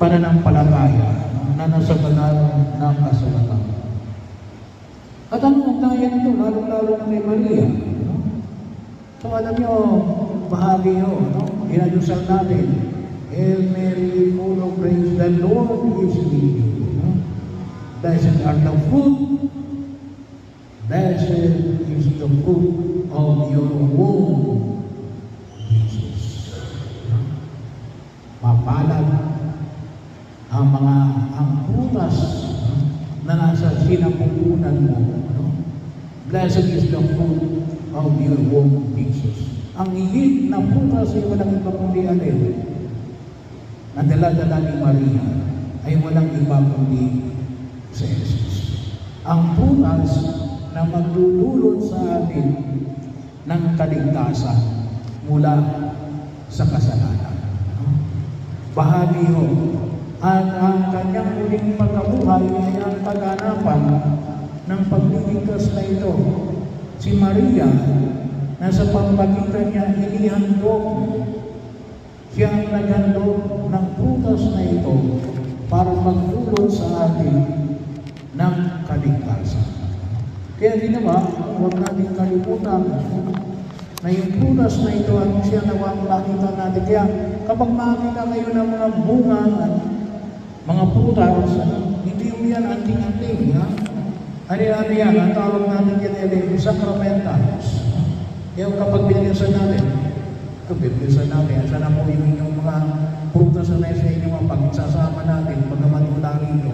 pananampalataya na nasa banal ng kasulatan. At ang ugnayan nito, lalo-lalo na kay Maria. No? So alam nyo, bahagi nyo, no? Inadusal natin, Hail Mary, full of grace, the Lord is with you. No? Blessed are the fruit, blessed is the fruit of your womb, Jesus. Mapalad ang prutas na nasa sinapupunan mo. No? Blessed is the fruit of your womb, Jesus. Ang higit na prutas ay walang iba kundi alin na dala-dala ni Maria ay walang iba kundi si Jesus. Ang prutas na magdudulot sa atin ng kaligtasan mula sa kasalanan. Bahagi ho, at ang kanyang muling pagkabuhay ay ang kaganapan ng pagliligtas na ito. Si Maria, na sa pamamagitan niya inihandog, siya ang naghandog ng prutas na ito para magdulot sa atin ng kaligtasan. Kaya ginawa, huwag natin kalimutan na yung prutas na ito ang siya nawang makita natin. Kaya kapag makita kayo ng mga bunga, mga prutas, hindi yung yan anting-anting. Ano yan? Ang tawag natin yan ay sacramentals. Yung kapag binilisan natin, sana mo yung inyong mga prutas na sa inyong pagsasama natin, pagkamatula rito.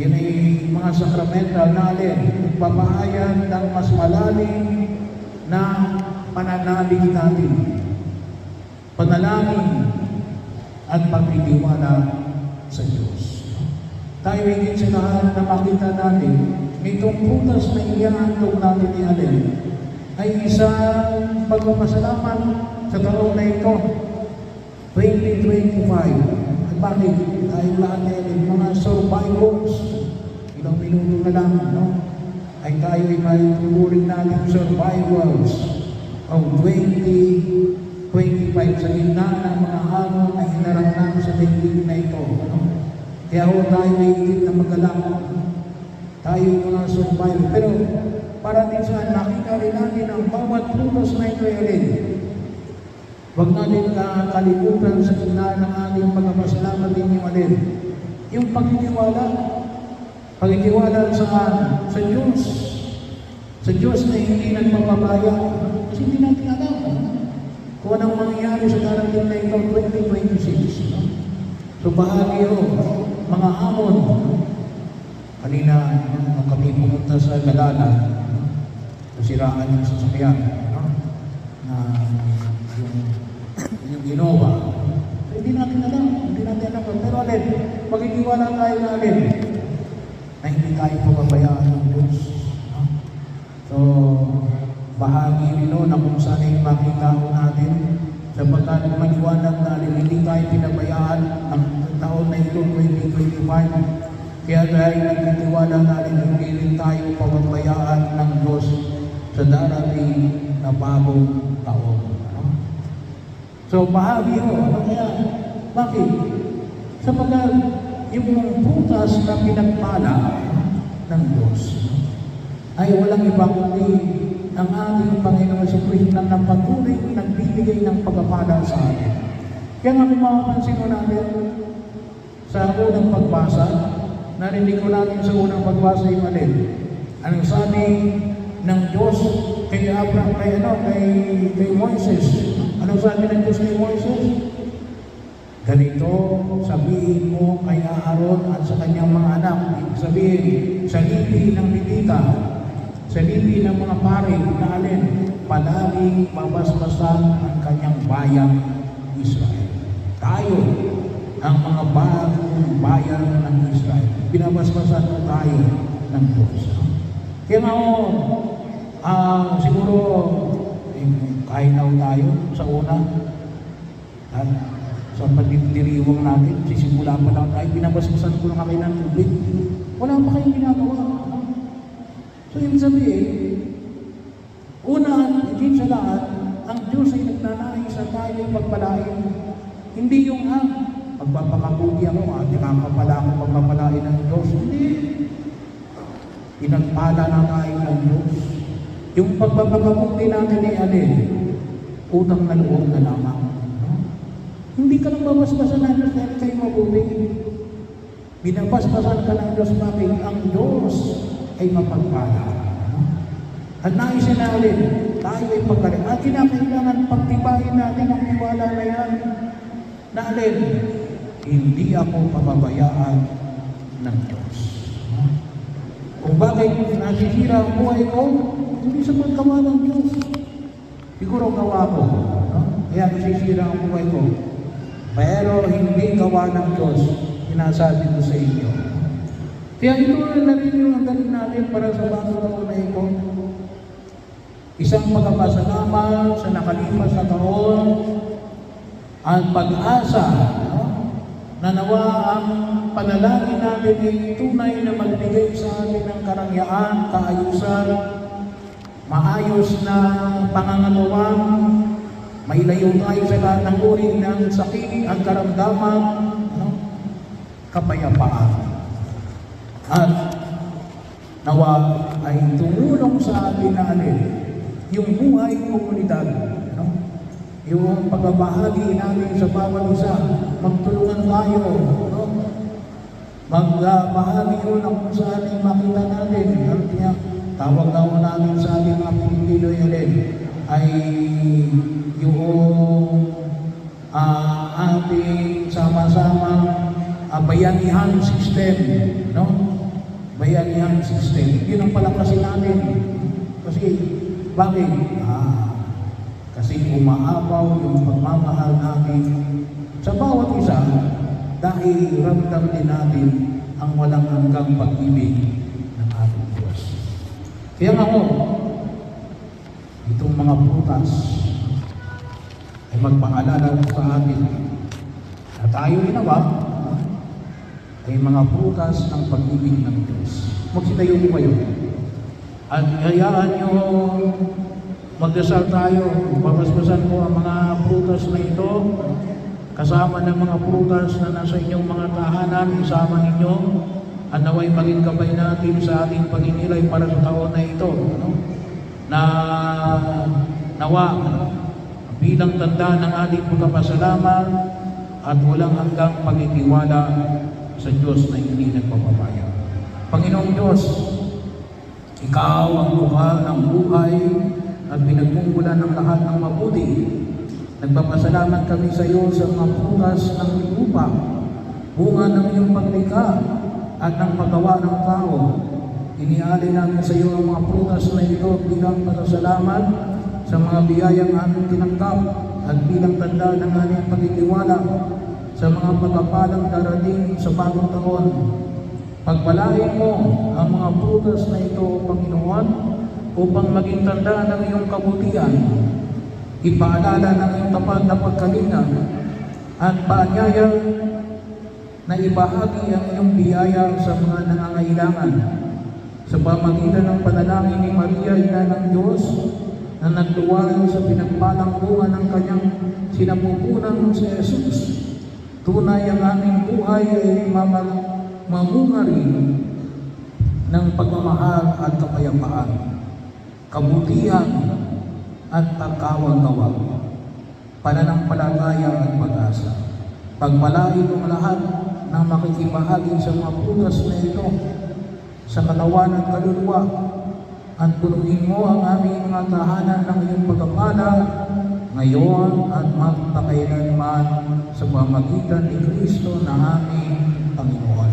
Yan ay mga sacramental na alin, papahayan ng mas malalim na pananalig natin. Panalangin at pagtitiwala sa Diyos. Tayo higit sa lahat na makita natin, itong prutas na iyahandog natin ni alin, ay isang pagpapasalamat sa taon na ito, 2025. At bakit? Dahil lahat natin, mga survivors, ilang minuto na lang, no? Ay tayo ay maituturing natin survivors of 2025 sa gitna ng mga hamon na hinarap namin sa daigdig na ito. No? Kaya ho tayo ay higit na magalak. Tayo mga survivor. Pero para din sa nakita rin natin ang bawat prutas na ito ay alin. Huwag natin kalimutan sa gitna ng ating pagpapasalamat din yung alin. Yung pagtitiwala. Pagtitiwala sa Diyos. Sa Diyos na hindi nagpapabaya. Kasi hindi natin alam kung anong mangyayari sa darating na ito 2026. So bahagi ho, mga hamon. Kanina, nung kami pumunta sa Galala, nasiraan yung sasakyan, na yung Innova. So, hindi natin alam. Pero alin, magkikiwala tayo na alin, na hindi tayo pababayaan ng Diyos. So, bahagi nilo na kung saan ay makita ko natin, sapagkat maliwanag na alin, hindi tayo pinabayaan ang taon na ito, 2025. Kaya dahil nagtitiwala natin, hindi rin tayo pababayaan ng Diyos sa darating na bagong taon. So, bahagi ho. Kaya, bakit? Sapagkat yung prutas na pinagpala ng Diyos ay walang iba kundi ang ating Panginoon sa Kristo na patuloy nagbibigay ng pagpapala sa atin. Kaya nga kung makapansin ko natin sa unang pagbasa, narinig ko natin sa unang pagbasa yung alin. Anong sabi ng Diyos kay Abraham, kay Moises? Anong sabi ng Diyos kay Moises? Ganito, sabihin mo kay Aaron at sa kanyang mga anak. Sabihin, sa lipi ng Levita, sa lipi ng mga pari na alin, palaging babasbasan ang kanyang bayang Israel. Tayo, ang mga bagong bayan ng Israel. Binabasbasan mo tayo ng Diyos. Kaya nga siguro, kahit na tayo sa una, sa pagdiriwang natin, sisimula pa lang tayo, binabasbasan ko lang kayo ng tubig. Wala pa kayong ginagawa. So, yung sabihin, una, higit sa lahat, ang Diyos ay nagnanais sa tayo pagpalain. Hindi yung magpapakabuti ako, nakakapala ako pagpapalain ng Diyos. Hindi. Pinagpala na tayo ng Diyos. Yung pagpapakabuti natin ay alin? Utang na loob na lamang. No? Hindi ka lang babasbasan ng Diyos dahil kayo mabuti. Binabasbasan ka ng Diyos, bakit? Ang Diyos ay mapagpala. No? At naisin natin, tayo ay pagkalit. At kinakailangan pagtibayin natin ang tiwala na yan. Na alin? Hindi ako pababayaan ng Diyos. No? Kung bakit nasisira ang buhay ko, hindi sa paggawa ng Diyos. Siguro gawa ko. No? Kaya nasisira ang buhay ko. Pero hindi gawa ng Diyos. Sinasabi ko sa inyo. Kaya ito na rin yung andalin natin para sa bagong taon na ito. Isang pagpapasalamat sa nakalipas na taon at pag-asa, no? Na nawa ang panalangin natin ay tunay na magbigay sa atin ng karangyaan, kaayusan, maayos na pangangatawan, mailayo tayo sa lahat ng uri ng sakit at karamdaman, no? Kapayapaan. At nawa ay tumulong sa atin na alin, yung buhay komunidad, no? Yung pagbabahagi natin sa bawat isa, magtulungan tayo, no? Magbahagi yun ang kung saan ay makita natin. Ano niya, tawag daw natin sa ating mga Pilipino yun ay yung ating sama-sama bayanihan system, no? Bayanihan system. Yun ang palakasin natin. Kasi, bakit? Kasi umaapaw yung pagmamahal natin sa bawat isa dahil ramdam din natin ang walang hanggang pag-ibig ng ating Diyos. Kaya nga itong mga prutas ay magpaalala sa atin na tayo ginawa ay mga prutas ng pag-ibig ng Diyos. Magsitayo po kayo. At hayaan nyo magdasal tayo. Babasbasan ko ang mga prutas na ito kasama ng mga prutas na nasa inyong mga tahanan, isama ninyo at naway maging gabay natin sa ating paginilay para sa taon na ito, no? Na nawa bilang tanda ng ating pagpapasalamat at walang hanggang pagtitiwala sa Diyos na hindi nagpapabaya. Panginoong Diyos, Ikaw ang buhal ng buhay at pinagmumulan ng lahat ng mabuti. Nagpapasalamat kami sa iyo sa mga prutas ng lupa, bunga ng iyong paglikha at ng paggawa ng tao. Inialay namin sa iyo ang mga prutas na ito bilang pasasalamat sa mga biyayang aming tinanggap at bilang tanda ng aming pagtitiwala sa mga pagpapalang darating sa bagong taon. Pagpalain mo ang mga prutas na ito, Panginoon, upang maging tanda ng iyong kabutihan, ipaalala ng iyong tapat na pagkalinga, at paanyaya na ibahagi ang iyong biyaya sa mga nangangailangan. Sa pamagitan ng panalangin ni Maria, Ina ng Diyos, na nagluwalan sa pinagpalang bunga ng kanyang sinapupunan si Jesus, tunay ang aming buhay ay mamungari ng pagmamahal at kapayapaan, kabutihan at pagkawang-gawang, pananampalataya at pag-asa. Pagpalain mo lahat na makikibahagi sa mga prutas na ito sa katawan at kaluluwa, at punuin mo ang aming mga tahanan ng iyong pagpapala ngayon at magpakailanman sa pamagitan ni Kristo na aming Panginoon.